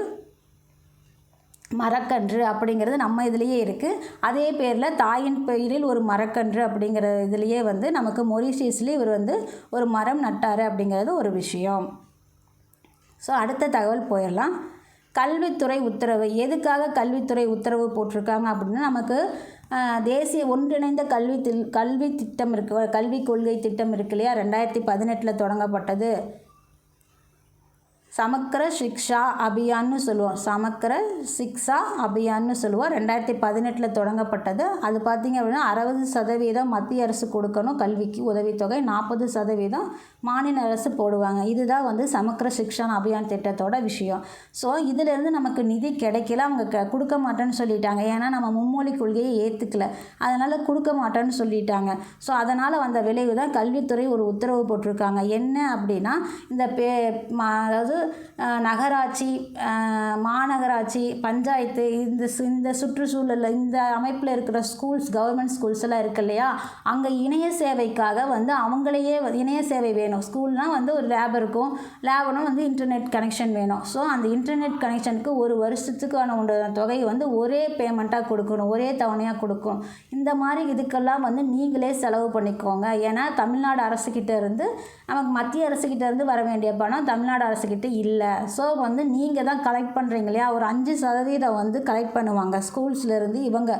மரக்கன்று அப்படிங்கிறது நம்ம இதுலேயே இருக்குது. அதே பேரில் தாயின் பெயரில் ஒரு மரக்கன்று அப்படிங்கிற இதுலேயே வந்து நமக்கு மொரீஷியஸ்லேயே இவர் வந்து ஒரு மரம் நட்டார் அப்படிங்கிறது ஒரு விஷயம். ஸோ அடுத்த தகவல் போயிடலாம். கல்வித்துறை உத்தரவு. எதுக்காக கல்வித்துறை உத்தரவு போட்டிருக்காங்க அப்படின்னா, நமக்கு தேசிய ஒன்றிணைந்த கல்வி திட்டம் இருக்குது, கல்விக் கொள்கை திட்டம் இருக்கு இல்லையா, 2018 தொடங்கப்பட்டது. சமக்கர சிக்ஷா அபியான்னு சொல்லுவோம். 2018 தொடங்கப்பட்டது. அது பார்த்திங்க அப்படின்னா 60% மத்திய அரசு கொடுக்கணும் கல்விக்கு உதவித்தொகை, 40% மாநில அரசு போடுவாங்க. இதுதான் வந்து சமக்கர சிக்ஷன் அபியான் திட்டத்தோட விஷயம். ஸோ இதிலேருந்து நமக்கு நிதி கிடைக்கல, அவங்க கொடுக்க மாட்டேன்னு சொல்லிட்டாங்க. ஏன்னா நம்ம மும்மொழி கொள்கையை ஏற்றுக்கல, அதனால் கொடுக்க மாட்டேன்னு சொல்லிட்டாங்க. ஸோ அதனால் வந்த விளைவு தான் கல்வித்துறை ஒரு உத்தரவு போட்டிருக்காங்க. என்ன அப்படின்னா, இந்த அதாவது நகராட்சி, மாநகராட்சி, பஞ்சாயத்து, இந்த சுற்றுச்சூழலில் இந்த அமைப்பில் இருக்கிற ஸ்கூல்ஸ், கவர்மெண்ட் ஸ்கூல்ஸ் எல்லாம் இருக்கு இல்லையா, அங்கே இணைய சேவைக்காக வந்து அவங்களையே இணைய சேவை வேணும். ஸ்கூல்னால் வந்து ஒரு லேப் இருக்கும், லேப்னா வந்து இன்டர்நெட் கனெக்ஷன் வேணும். ஸோ அந்த இன்டர்நெட் கனெக்ஷனுக்கு ஒரு வருஷத்துக்கான தொகையை வந்து ஒரே பேமெண்ட்டாக கொடுக்கணும், ஒரே தவணையாக கொடுக்கும். இந்த மாதிரி இதுக்கெல்லாம் வந்து நீங்களே செலவு பண்ணிக்கோங்க. ஏன்னா தமிழ்நாடு அரசுக்கிட்ட இருந்து நமக்கு மத்திய அரசுக்கிட்ட இருந்து வர வேண்டிய பணம் தமிழ்நாடு அரசுக்கிட்ட இல்லை. ஸோ வந்து நீங்கள் தான் கலெக்ட் பண்ணுறீங்க இல்லையா, ஒரு 5% வந்து கலெக்ட் பண்ணுவாங்க ஸ்கூல்ஸ்லேருந்து இவங்க.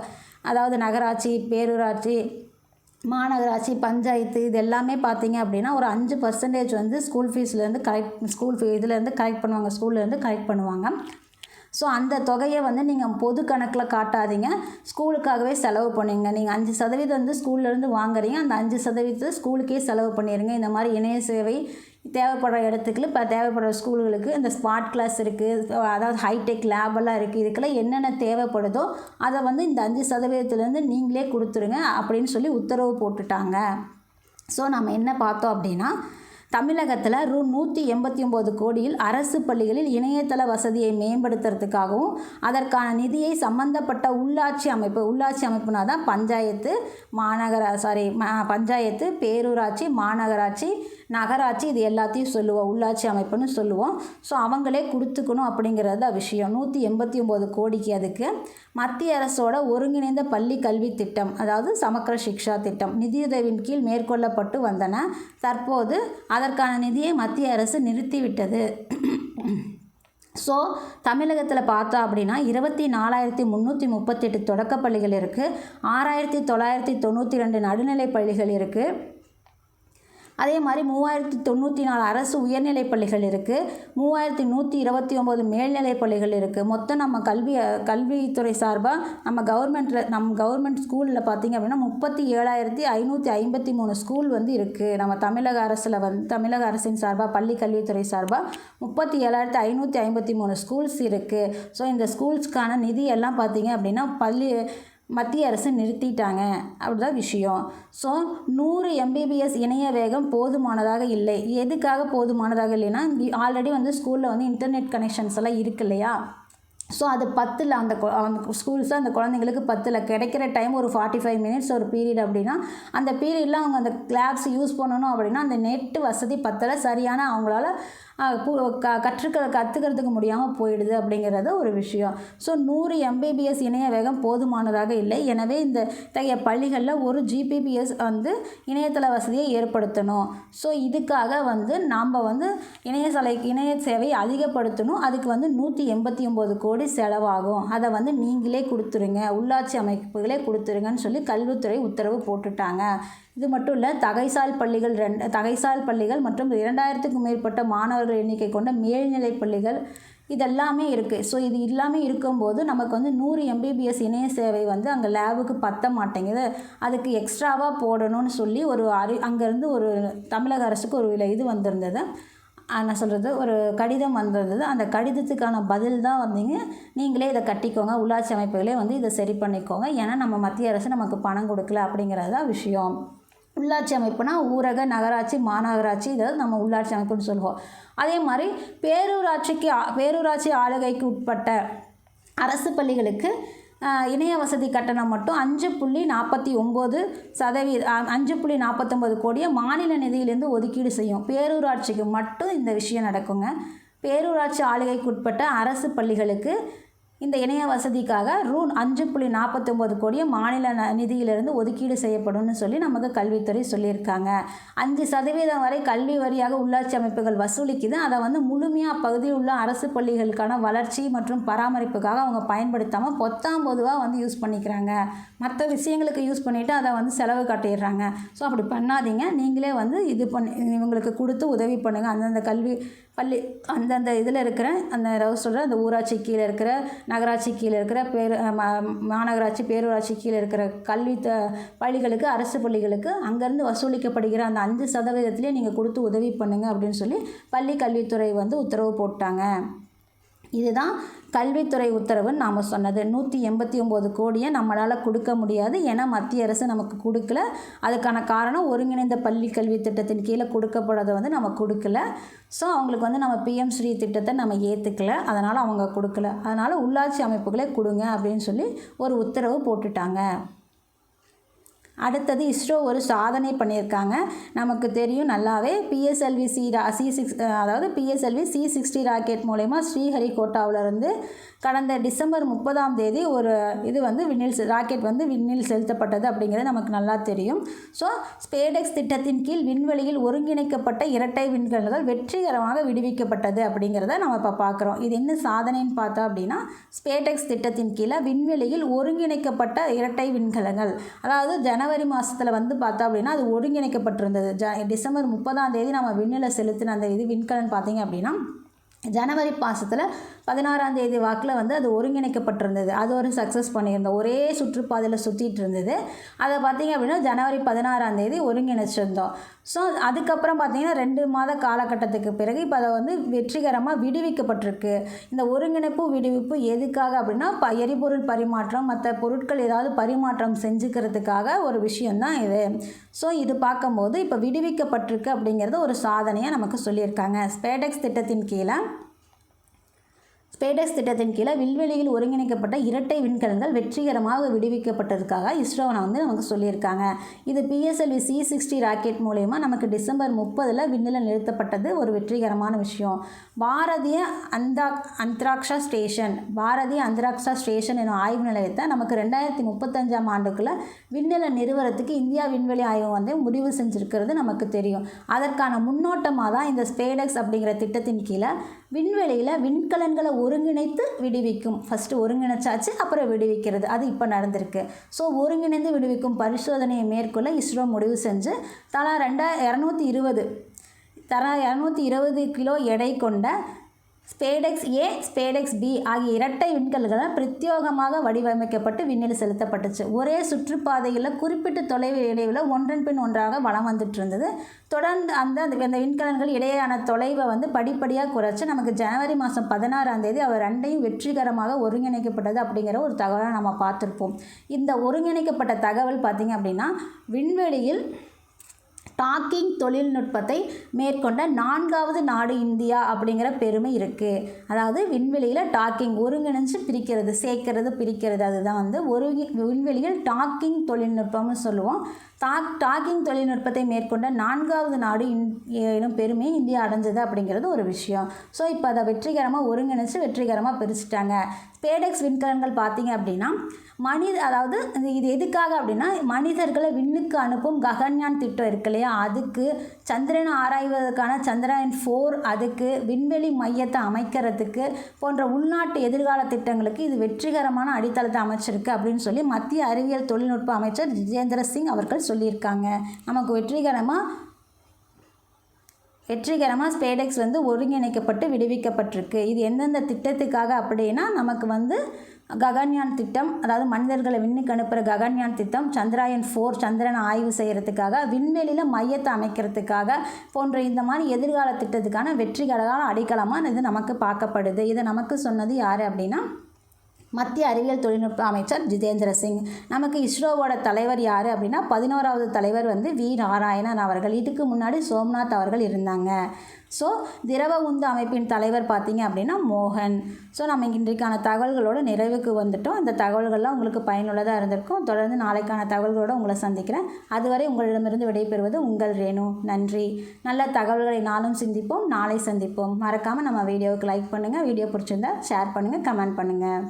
அதாவது நகராட்சி, பேரூராட்சி, மாநகராட்சி, பஞ்சாயத்து, இது எல்லாமே பார்த்தீங்க அப்படின்னா ஒரு 5% வந்து ஸ்கூல் ஃபீஸ்லேருந்து இதுலேருந்து கலெக்ட் பண்ணுவாங்க, ஸ்கூல்லேருந்து கலெக்ட் பண்ணுவாங்க. ஸோ அந்த தொகையை வந்து நீங்கள் பொது கணக்கில் காட்டாதீங்க, ஸ்கூலுக்காகவே செலவு பண்ணுங்க. நீங்கள் 5% வந்து ஸ்கூல்லேருந்து வாங்குறீங்க, அந்த 5% ஸ்கூலுக்கே செலவு பண்ணிடுங்க. இந்த மாதிரி இணைய சேவை தேவைப்படுற இடத்துக்கு, இப்போ தேவைப்படுற ஸ்கூல்களுக்கு இந்த ஸ்மார்ட் கிளாஸ் இருக்குது, அதாவது ஹைடெக் லேபெல்லாம் இருக்குது, இதுக்கெல்லாம் என்னென்ன தேவைப்படுதோ அதை வந்து இந்த 5%லேருந்து நீங்களே கொடுத்துருங்க அப்படின்னு சொல்லி உத்தரவு போட்டுட்டாங்க. ஸோ நம்ம என்ன பார்த்தோம் அப்படின்னா, தமிழகத்தில் ரூ. 189 கோடியில் அரசு பள்ளிகளில் இணையதள வசதியை மேம்படுத்துறதுக்காகவும் அதற்கான நிதியை சம்பந்தப்பட்ட உள்ளாட்சி அமைப்புனா தான் பஞ்சாயத்து, பஞ்சாயத்து, பேரூராட்சி, மாநகராட்சி, நகராட்சி, இது எல்லாத்தையும் சொல்லுவோம், உள்ளாட்சி அமைப்புன்னு சொல்லுவோம். ஸோ அவங்களே கொடுத்துக்கணும் அப்படிங்கிறது தான் விஷயம். 189 கோடிக்கு அதுக்கு மத்திய அரசோட ஒருங்கிணைந்த பள்ளி கல்வி திட்டம், அதாவது சமக்கர சிக்ஷா திட்டம் நிதியுதவியின் கீழ் மேற்கொள்ளப்பட்டு வந்தன. தற்போது அதற்கான நிதியை மத்திய அரசு நிறுத்திவிட்டது. ஸோ தமிழகத்தில் பார்த்தோம் அப்படின்னா 24,338 தொடக்கப் பள்ளிகள் இருக்குது, 6,992 நடுநிலைப் பள்ளிகள் இருக்குது, அதே மாதிரி 3,094 அரசு உயர்நிலைப் பள்ளிகள் இருக்குது, 3,129 மேல்நிலைப் பள்ளிகள் இருக்குது. மொத்தம் நம்ம கல்வித்துறை சார்பாக நம்ம கவர்மெண்ட் ஸ்கூலில் பார்த்திங்க அப்படின்னா 37,553 ஸ்கூல் வந்து இருக்குது. நம்ம தமிழக அரசின் சார்பாக பள்ளி கல்வித்துறை சார்பாக 37,553 ஸ்கூல்ஸ் இருக்குது. ஸோ இந்த ஸ்கூல்ஸ்க்கான நிதி எல்லாம் பார்த்திங்க அப்படின்னா மத்திய அரசு நிறுத்திட்டாங்க, அப்படிதான் விஷயம். ஸோ 100 MBPS இணைய வேகம் போதுமானதாக இல்லை. எதுக்காக போதுமானதாக இல்லைன்னா, ஆல்ரெடி வந்து ஸ்கூலில் வந்து இன்டர்நெட் கனெக்ஷன்ஸ் எல்லாம் இருக்கு இல்லையா, ஸோ அது 10 அந்த ஸ்கூல்ஸில் அந்த குழந்தைங்களுக்கு 10 கிடைக்கிற டைம் ஒரு 45 மினிட்ஸ் ஒரு பீரியட் அப்படின்னா, அந்த பீரியடில் அவங்க அந்த லேப்ஸ் யூஸ் பண்ணணும் அப்படின்னா அந்த நெட்டு வசதி 10 சரியான அவங்களால கற்றுக்கிறதுக்கு முடியாமல் போயிடுது அப்படிங்கிறது ஒரு விஷயம். ஸோ 100 MBPS இணைய வேகம் போதுமானதாக இல்லை. எனவே இந்த பள்ளிகளில் 1 Gbps வந்து இணையதள வசதியை ஏற்படுத்தணும். ஸோ இதுக்காக வந்து நாம் வந்து இணைய சேவை அதிகப்படுத்தணும். அதுக்கு வந்து 189 கோடி செலவாகும். அதை வந்து நீங்களே கொடுத்துருங்க, உள்ளாட்சி அமைப்புகளே கொடுத்துருங்கன்னு சொல்லி கல்வித்துறை உத்தரவு போட்டுட்டாங்க. இது மட்டும் இல்லை, தகைசால் பள்ளிகள் மற்றும் 2000க்கும் மேற்பட்ட மாணவர்கள் எண்ணிக்கை கொண்ட மேல்நிலைப் பள்ளிகள் இதெல்லாமே இருக்குது. ஸோ இது எல்லாமே இருக்கும்போது நமக்கு வந்து 100 MBPS இணைய சேவை வந்து அங்கே லேபுக்கு பத்த மாட்டேங்குது, அதுக்கு எக்ஸ்ட்ராவாக போடணும்னு சொல்லி அங்கேருந்து ஒரு தமிழக அரசுக்கு ஒரு இது வந்திருந்தது. என்ன சொல்கிறது, ஒரு கடிதம் வந்திருந்தது. அந்த கடிதத்துக்கான பதில் தான் வந்தீங்க, நீங்களே இதை கட்டிக்கோங்க, உள்ளாட்சி அமைப்புகளே வந்து இதை சரி பண்ணிக்கோங்க, ஏன்னா நம்ம மத்திய அரசு நமக்கு பணம் கொடுக்கல அப்படிங்கிறது தான் விஷயம். உள்ளாட்சி அமைப்புனா ஊரக, நகராட்சி, மாநகராட்சி, இதை நம்ம உள்ளாட்சி அமைப்புன்னு சொல்லுவோம். அதே மாதிரி பேரூராட்சி ஆளுகைக்கு உட்பட்ட அரசு பள்ளிகளுக்கு இணைய வசதி கட்டணம் மட்டும் 5.49 கோடியை மாநில நிதியிலேருந்து ஒதுக்கீடு செய்யும். பேரூராட்சிக்கு மட்டும் இந்த விஷயம் நடக்குங்க. பேரூராட்சி ஆளுகைக்கு உட்பட்ட அரசு பள்ளிகளுக்கு இந்த இணைய வசதிக்காக 5.49 கோடியை மாநில நிதியிலிருந்து ஒதுக்கீடு செய்யப்படும்னு சொல்லி நமக்கு கல்வித்துறை சொல்லியிருக்காங்க. 5% வரை கல்வி வரியாக உள்ளாட்சி அமைப்புகள் வசூலிக்குது. அதை வந்து முழுமையாக அப்பகுதியில் உள்ள அரசு பள்ளிகளுக்கான வளர்ச்சி மற்றும் பராமரிப்புக்காக அவங்க பயன்படுத்தாமல் பொத்தாம்பொதுவாக வந்து யூஸ் பண்ணிக்கிறாங்க. மற்ற விஷயங்களுக்கு யூஸ் பண்ணிவிட்டு அதை வந்து செலவு காட்டிடுறாங்க. ஸோ அப்படி பண்ணாதீங்க, நீங்களே வந்து இவங்களுக்கு கொடுத்து உதவி பண்ணுங்கள். அந்தந்த இதில் இருக்கிற அந்த ஊராட்சி கீழே இருக்கிற நகராட்சி கீழே இருக்கிற மாநகராட்சி பேரூராட்சி கீழே இருக்கிற பள்ளிகளுக்கு, அரசு பள்ளிகளுக்கு அங்கேருந்து வசூலிக்கப்படுகிற அந்த 5% நீங்கள் கொடுத்து உதவி பண்ணுங்கள் அப்படின்னு சொல்லி பள்ளி கல்வித்துறை வந்து உத்தரவு போட்டாங்க. இதுதான் கல்வித்துறை உத்தரவுன்னு நாம் சொன்னது. 189 கோடியை நம்மளால் கொடுக்க முடியாது, ஏன்னா மத்திய அரசு நமக்கு கொடுக்கல. அதுக்கான காரணம் ஒருங்கிணைந்த பள்ளி கல்வி திட்டத்தின் கீழே கொடுக்கப்படுறதை வந்து நம்ம கொடுக்கல. ஸோ அவங்களுக்கு வந்து நம்ம பிஎம் ஸ்ரீ திட்டத்தை நம்ம ஏற்றுக்கல, அதனால் அவங்க கொடுக்கல. அதனால் உள்ளாட்சி அமைப்புகளே கொடுங்க அப்படின்னு சொல்லி ஒரு உத்தரவு போட்டுட்டாங்க. அடுத்தது இஸ்ரோ ஒரு சாதனை பண்ணியிருக்காங்க. நமக்கு தெரியும் நல்லாவே, பிஎஸ்எல்வி C60 ராக்கெட் மூலயமா ஸ்ரீஹரிகோட்டாவிலிருந்து கடந்த டிசம்பர் 30 ஒரு இது வந்து ராக்கெட் வந்து விண்ணில் செலுத்தப்பட்டது அப்படிங்கிறது நமக்கு நல்லா தெரியும். ஸோ ஸ்பேடெக்ஸ் திட்டத்தின் கீழ் விண்வெளியில் ஒருங்கிணைக்கப்பட்ட இரட்டை விண்கலங்கள் வெற்றிகரமாக விடுவிக்கப்பட்டது அப்படிங்கிறத நம்ம இப்போ பார்க்குறோம். இது என்ன சாதனைன்னு பார்த்தோம் அப்படின்னா, ஸ்பேடெக்ஸ் திட்டத்தின் கீழே விண்வெளியில் ஒருங்கிணைக்கப்பட்ட இரட்டை விண்கலங்கள், அதாவது ஜனவரி மாதத்தில் வந்து பார்த்தோம் அப்படின்னா அது ஒருங்கிணைக்கப்பட்டிருந்தது. டிசம்பர் 30 நம்ம விண்ணில் செலுத்தின அந்த விண்கலன் பார்த்தீங்க அப்படின்னா ஜனவரி மாதத்தில் 16 வாக்கில் வந்து அது ஒருங்கிணைக்கப்பட்டிருந்தது. அது ஒரு சக்ஸஸ் பண்ணியிருந்தோம். ஒரே சுற்றுப்பாதையில் சுற்றிட்டு இருந்தது. அதை பார்த்திங்க அப்படின்னா ஜனவரி 16 ஒருங்கிணைச்சிருந்தோம். ஸோ அதுக்கப்புறம் பார்த்திங்கன்னா 2 மாத காலகட்டத்துக்கு பிறகு இப்போ அதை வந்து வெற்றிகரமாக விடுவிக்கப்பட்டிருக்கு. இந்த ஒருங்கிணைப்பு விடுவிப்பு எதுக்காக அப்படின்னா எரிபொருள் பரிமாற்றம், மற்ற பொருட்கள் ஏதாவது பரிமாற்றம் செஞ்சுக்கிறதுக்காக ஒரு விஷயந்தான் இது. ஸோ இது பார்க்கும்போது இப்போ விடுவிக்கப்பட்டிருக்கு அப்படிங்கிறது ஒரு சாதனையாக நமக்கு சொல்லியிருக்காங்க. ஸ்பேடெக்ஸ் திட்டத்தின் கீழே விண்வெளியில் ஒருங்கிணைக்கப்பட்ட இரட்டை விண்கலங்கள் வெற்றிகரமாக விடுவிக்கப்பட்டதுக்காக இஸ்ரோ வந்து நமக்கு சொல்லியிருக்காங்க. இது பிஎஸ்எல்வி C60 ராக்கெட் மூலயமா நமக்கு டிசம்பர் 30 விண்ணில் நிறுத்தப்பட்டது ஒரு வெற்றிகரமான விஷயம். பாரதிய அந்தராக்ஷா ஸ்டேஷன் எனும் ஆய்வு நிலையத்தை நமக்கு 2035 ஆண்டுக்குள்ளே விண்ணில் நிறுவனத்துக்கு இந்தியா விண்வெளி ஆய்வு வந்து முடிவு செஞ்சுருக்கிறது நமக்கு தெரியும். அதற்கான முன்னோட்டமாக தான் இந்த ஸ்பேடெக்ஸ் அப்படிங்கிற திட்டத்தின் கீழே விண்வெளியில் விண்கலன்களை ஒருங்கிணைத்து விடுவிக்கும். ஃபஸ்ட்டு ஒருங்கிணைச்சாச்சு, அப்புறம் விடுவிக்கிறது, அது இப்போ நடந்திருக்கு. ஸோ ஒருங்கிணைந்து விடுவிக்கும் பரிசோதனையை மேற்கொள்ள இஸ்ரோ முடிவு செஞ்சு தலா 220 கிலோ எடை கொண்ட ஸ்பேடெக்ஸ் A, ஸ்பேடெக்ஸ் B ஆகிய இரட்டை விண்கலன்களை பிரத்யேகமாக வடிவமைக்கப்பட்டு விண்ணில் செலுத்தப்பட்டுச்சு. ஒரே சுற்றுப்பாதையில் குறிப்பிட்ட தொலைவு இடைவில் ஒன்றன் பின் ஒன்றாக வலம் வந்துட்டு இருந்தது. தொடர்ந்து அந்த விண்கலன்கள் இடையேயான தொலைவை வந்து படிப்படியாக குறைச்சி நமக்கு ஜனவரி மாதம் 16 அவர் 2யும் வெற்றிகரமாக ஒருங்கிணைக்கப்பட்டது அப்படிங்கிற ஒரு தகவலை நம்ம பார்த்துருப்போம். இந்த ஒருங்கிணைக்கப்பட்ட தகவல் பார்த்திங்க அப்படின்னா விண்வெளியில் டாக்கிங் தொழில்நுட்பத்தை மேற்கொண்ட 4வது நாடு இந்தியா அப்படிங்கிற பெருமை இருக்குது. அதாவது விண்வெளியில் டாக்கிங் ஒருங்கிணைஞ்சு பிரிக்கிறது அதுதான் வந்து விண்வெளியில் டாக்கிங் தொழில்நுட்பம்னு சொல்லுவோம். டாக்கிங் தொழில்நுட்பத்தை மேற்கொண்ட 4வது நாடு எனும் பெருமையை இந்தியா அடைஞ்சது அப்படிங்கிறது ஒரு விஷயம். ஸோ இப்போ அதை வெற்றிகரமாக பிரிச்சுட்டாங்க. ஸ்பேடெக்ஸ் விண்கலன்கள் பார்த்திங்க அப்படின்னா அதாவது இது எதுக்காக அப்படின்னா மனிதர்களை விண்ணுக்கு அனுப்பும் ககன்யான் திட்டம் இருக்கு இல்லையா, அதுக்கு சந்திரனை ஆராய்வதற்கான சந்திராயன் 4, அதுக்கு விண்வெளி மையத்தை அமைக்கிறதுக்கு போன்ற உள்நாட்டு எதிர்கால திட்டங்களுக்கு இது வெற்றிகரமான அடித்தளத்தை அமைச்சிருக்கு அப்படின்னு சொல்லி மத்திய அறிவியல் தொழில்நுட்ப அமைச்சர் ஜிதேந்திர சிங் அவர்கள் சொல்லியிருக்காங்க. நமக்கு வெற்றிகரமாக ஸ்பேடெக்ஸ் வந்து ஒருங்கிணைக்கப்பட்டு விடுவிக்கப்பட்டிருக்கு. இது எந்தெந்த திட்டத்துக்காக அப்படின்னா நமக்கு வந்து ககன்யான் திட்டம், அதாவது மனிதர்களை விண்ணுக்கு அனுப்புகிற ககன்யான் திட்டம், சந்திராயன் 4 சந்திரனை ஆய்வு செய்கிறதுக்காக, விண்வெளியில் மையத்தை அமைக்கிறதுக்காக போன்ற இந்த மாதிரி எதிர்கால திட்டத்துக்கான வெற்றிகரமான அடித்தளமாக இது நமக்கு பார்க்கப்படுது. இதை நமக்கு சொன்னது யார் அப்படின்னா மத்திய அறிவியல் தொழில்நுட்ப அமைச்சர் ஜிதேந்திர சிங். நமக்கு இஸ்ரோவோட தலைவர் யார் அப்படின்னா 11வது தலைவர் வந்து வி நாராயணன் அவர்கள். இதுக்கு முன்னாடி சோம்நாத் அவர்கள் இருந்தாங்க. ஸோ திரவ உந்து அமைப்பின் தலைவர் பார்த்திங்க அப்படின்னா மோகன். ஸோ நம்ம இன்றைக்கான தகவல்களோட நிறைவுக்கு வந்துட்டோம். இந்த தகவல்கள்லாம் உங்களுக்கு பயனுள்ளதாக இருந்திருக்கும். தொடர்ந்து நாளைக்கான தகவல்களோடு உங்களை சந்திக்கிறேன். அதுவரை உங்களிடமிருந்து விடைபெறுவது உங்கள் ரேணு. நன்றி. நல்ல தகவல்களை நாளும் சிந்திப்போம், நாளை சந்திப்போம். மறக்காமல் நம்ம வீடியோவுக்கு லைக் பண்ணுங்கள். வீடியோ பிடிச்சிருந்தா ஷேர் பண்ணுங்கள், கமெண்ட் பண்ணுங்கள்.